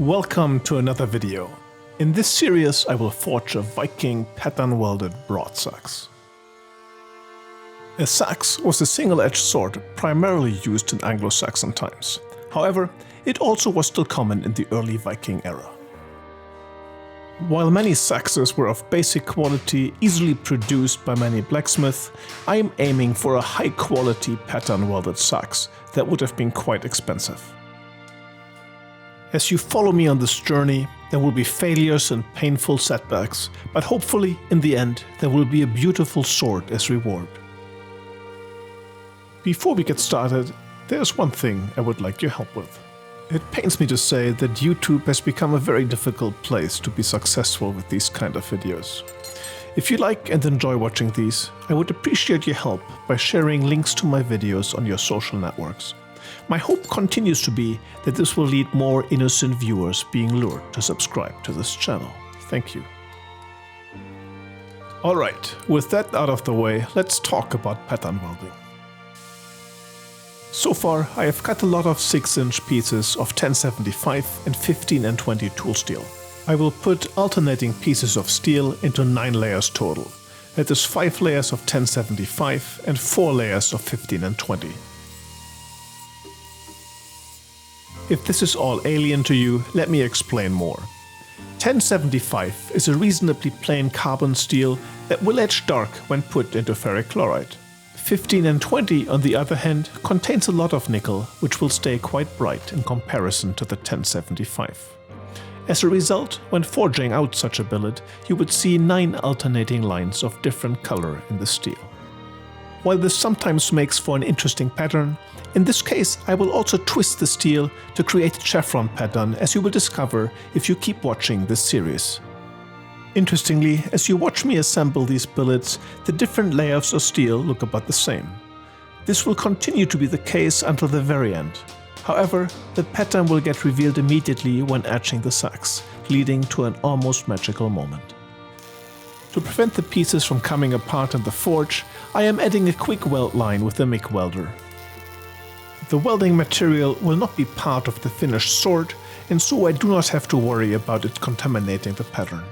Welcome to another video. In this series I will forge a Viking pattern-welded broadsax. A sax was a single-edged sword primarily used in Anglo-Saxon times. However, it also was still common in the early Viking era. While many saxes were of basic quality, easily produced by many blacksmiths, I am aiming for a high-quality pattern-welded sax that would have been quite expensive. As you follow me on this journey, there will be failures and painful setbacks, but hopefully, in the end, there will be a beautiful sword as reward. Before we get started, there's one thing I would like your help with. It pains me to say that YouTube has become a very difficult place to be successful with these kind of videos. If you like and enjoy watching these, I would appreciate your help by sharing links to my videos on your social networks. My hope continues to be that this will lead more innocent viewers being lured to subscribe to this channel. Thank you. Alright, with that out of the way, let's talk about pattern welding. So far, I have cut a lot of 6-inch pieces of 1075 and 15 and 20 tool steel. I will put alternating pieces of steel into 9 layers total. That is 5 layers of 1075 and 4 layers of 15 and 20. If this is all alien to you, let me explain more. 1075 is a reasonably plain carbon steel that will etch dark when put into ferric chloride. 15 and 20, on the other hand, contains a lot of nickel, which will stay quite bright in comparison to the 1075. As a result, when forging out such a billet, you would see 9 alternating lines of different color in the steel. While this sometimes makes for an interesting pattern, in this case I will also twist the steel to create a chevron pattern, as you will discover if you keep watching this series. Interestingly, as you watch me assemble these billets, the different layers of steel look about the same. This will continue to be the case until the very end. However, the pattern will get revealed immediately when etching the sax, leading to an almost magical moment. To prevent the pieces from coming apart in the forge, I am adding a quick weld line with the MIG welder. The welding material will not be part of the finished sword, and so I do not have to worry about it contaminating the pattern.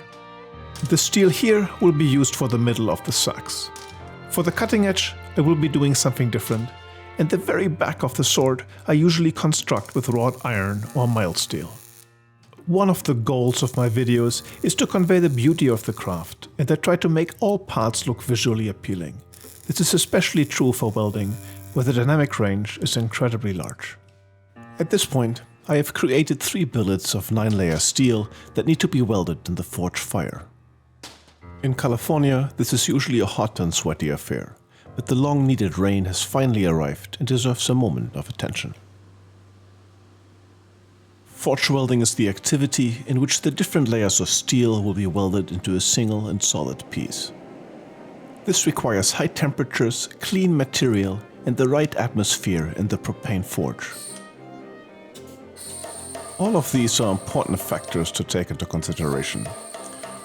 The steel here will be used for the middle of the sax. For the cutting edge, I will be doing something different, and the very back of the sword I usually construct with wrought iron or mild steel. One of the goals of my videos is to convey the beauty of the craft, and I try to make all parts look visually appealing. This is especially true for welding, where the dynamic range is incredibly large. At this point, I have created 3 billets of 9-layer steel that need to be welded in the forge fire. In California, this is usually a hot and sweaty affair, but the long-needed rain has finally arrived and deserves a moment of attention. Forge welding is the activity in which the different layers of steel will be welded into a single and solid piece. This requires high temperatures, clean material, and the right atmosphere in the propane forge. All of these are important factors to take into consideration.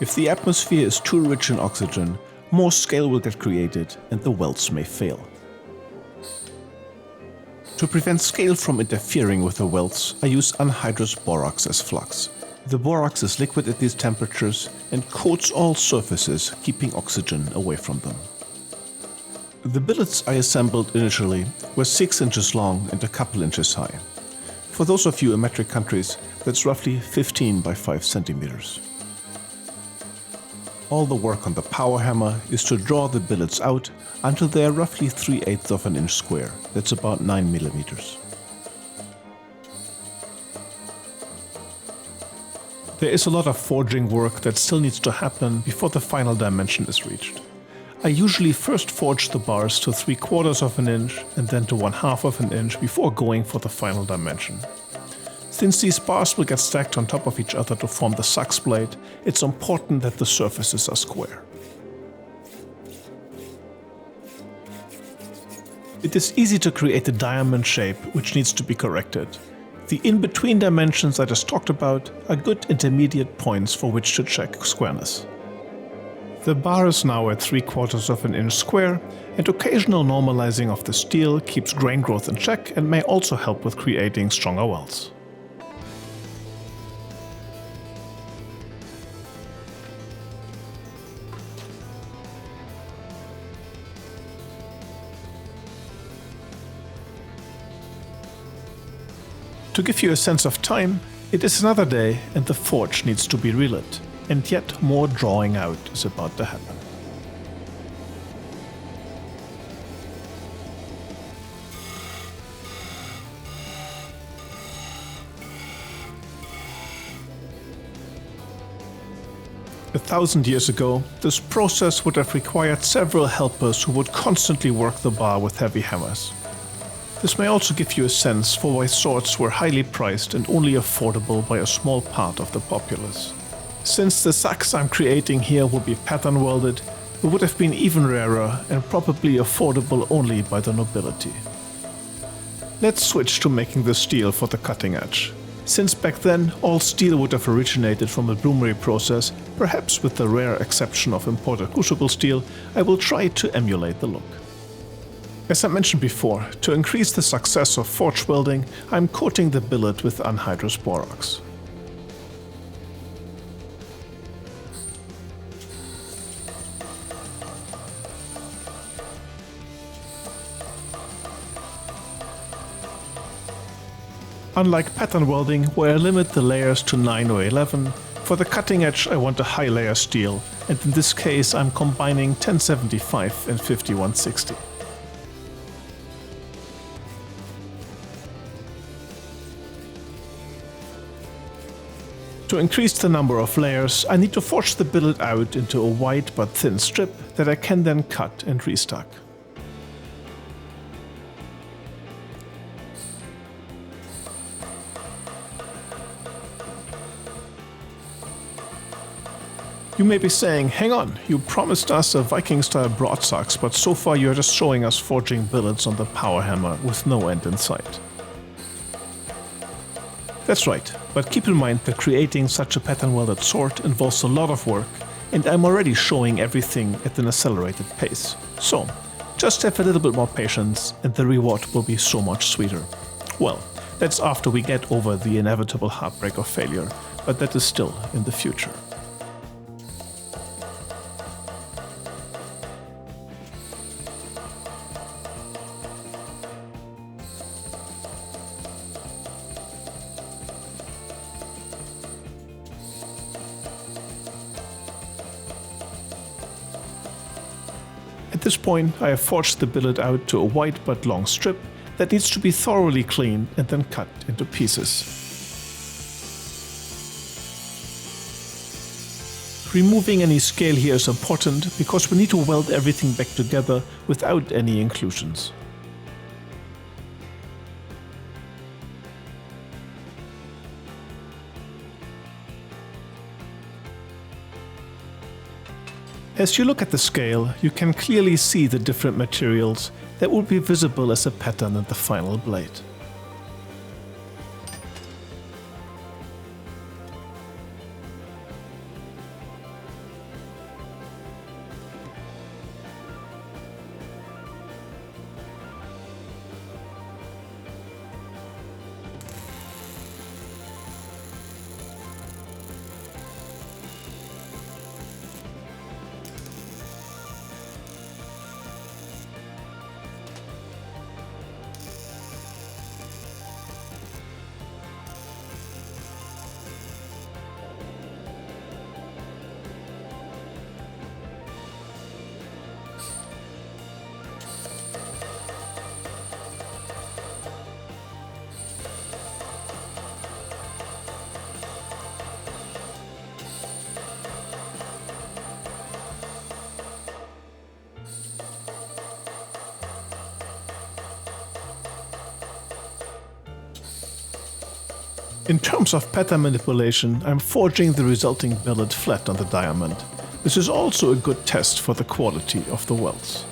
If the atmosphere is too rich in oxygen, more scale will get created and the welds may fail. To prevent scale from interfering with the welds, I use anhydrous borax as flux. The borax is liquid at these temperatures and coats all surfaces, keeping oxygen away from them. The billets I assembled initially were 6 inches long and a couple inches high. For those of you in metric countries, that's roughly 15 by 5 centimeters. All the work on the power hammer is to draw the billets out until they are roughly 3/8 of an inch square. That's about 9 millimeters. There is a lot of forging work that still needs to happen before the final dimension is reached. I usually first forge the bars to 3/4 of an inch and then to 1/2 of an inch before going for the final dimension. Since these bars will get stacked on top of each other to form the sax blade, it's important that the surfaces are square. It is easy to create a diamond shape which needs to be corrected. The in-between dimensions I just talked about are good intermediate points for which to check squareness. The bar is now at 3/4 of an inch square, and occasional normalizing of the steel keeps grain growth in check and may also help with creating stronger welds. To give you a sense of time, it is another day and the forge needs to be relit, and yet more drawing out is about to happen. A 1,000 years ago, this process would have required several helpers who would constantly work the bar with heavy hammers. This may also give you a sense for why swords were highly priced and only affordable by a small part of the populace. Since the seax I'm creating here will be pattern-welded, it would have been even rarer and probably affordable only by the nobility. Let's switch to making the steel for the cutting edge. Since back then all steel would have originated from a bloomery process, perhaps with the rare exception of imported crucible steel, I will try to emulate the look. As I mentioned before, to increase the success of forge welding, I'm coating the billet with anhydrous borax. Unlike pattern welding, where I limit the layers to 9 or 11, for the cutting edge I want a high layer steel, and in this case I'm combining 1075 and 5160. To increase the number of layers, I need to forge the billet out into a wide but thin strip that I can then cut and restock. You may be saying, hang on, you promised us a Viking-style broadsax, but so far you're just showing us forging billets on the power hammer with no end in sight. That's right, but keep in mind that creating such a pattern-welded sword involves a lot of work, and I'm already showing everything at an accelerated pace. So, just have a little bit more patience and the reward will be so much sweeter. Well, that's after we get over the inevitable heartbreak of failure, but that is still in the future. At this point, I have forged the billet out to a wide but long strip that needs to be thoroughly cleaned and then cut into pieces. Removing any scale here is important because we need to weld everything back together without any inclusions. As you look at the scale, you can clearly see the different materials that will be visible as a pattern in the final blade. In terms of pattern manipulation, I'm forging the resulting billet flat on the diamond. This is also a good test for the quality of the welds.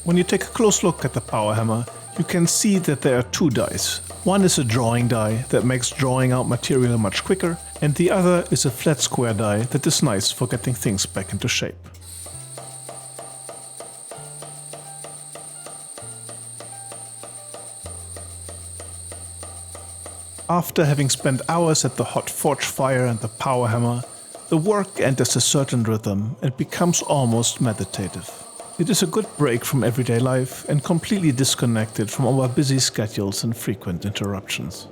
When you take a close look at the power hammer, you can see that there are two dies. One is a drawing die that makes drawing out material much quicker, and the other is a flat square die that is nice for getting things back into shape. After having spent hours at the hot forge fire and the power hammer, the work enters a certain rhythm and becomes almost meditative. It is a good break from everyday life and completely disconnected from our busy schedules and frequent interruptions.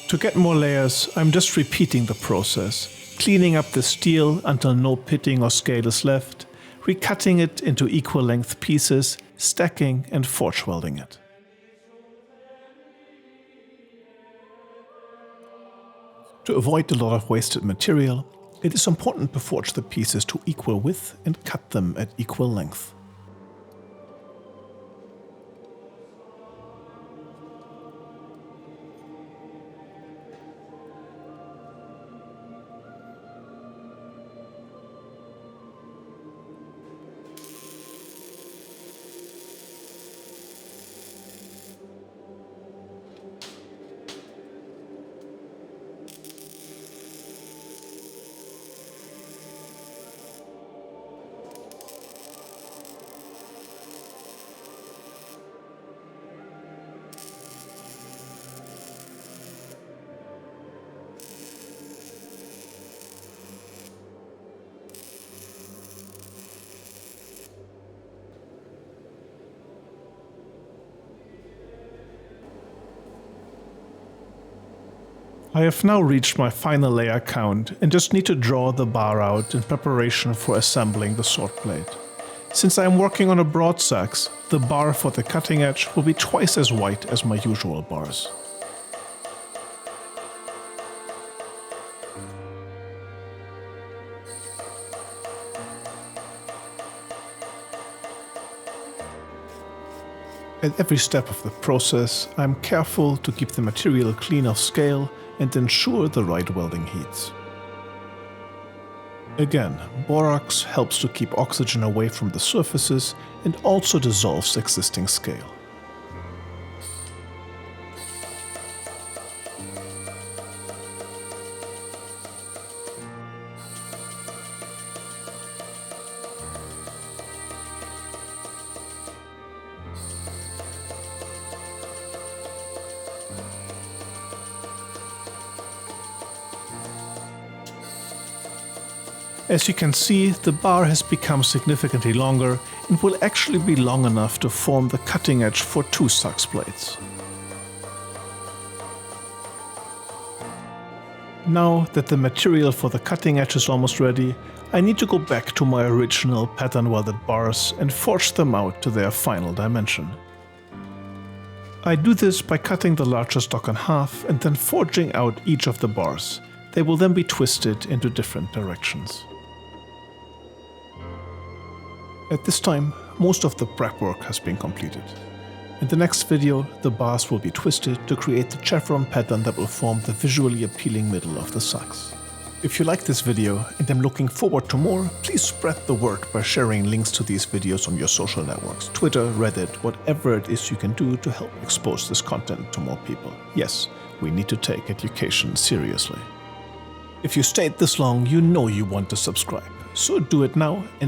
To get more layers, I'm just repeating the process, cleaning up the steel until no pitting or scale is left, recutting it into equal length pieces, stacking and forge welding it. To avoid a lot of wasted material, it is important to forge the pieces to equal width and cut them at equal length. I have now reached my final layer count and just need to draw the bar out in preparation for assembling the sword blade. Since I am working on a Breitsax, the bar for the cutting edge will be twice as wide as my usual bars. At every step of the process, I am careful to keep the material clean of scale and ensure the right welding heats. Again, borax helps to keep oxygen away from the surfaces and also dissolves existing scale. As you can see, the bar has become significantly longer and will actually be long enough to form the cutting edge for 2 Seax blades. Now that the material for the cutting edge is almost ready, I need to go back to my original pattern-welded bars and forge them out to their final dimension. I do this by cutting the larger stock in half and then forging out each of the bars. They will then be twisted into different directions. At this time, most of the prep work has been completed. In the next video, the bars will be twisted to create the chevron pattern that will form the visually appealing middle of the Seax. If you like this video and am looking forward to more, please spread the word by sharing links to these videos on your social networks, Twitter, Reddit, whatever it is you can do to help expose this content to more people. Yes, we need to take education seriously. If you stayed this long, you know you want to subscribe, so do it now and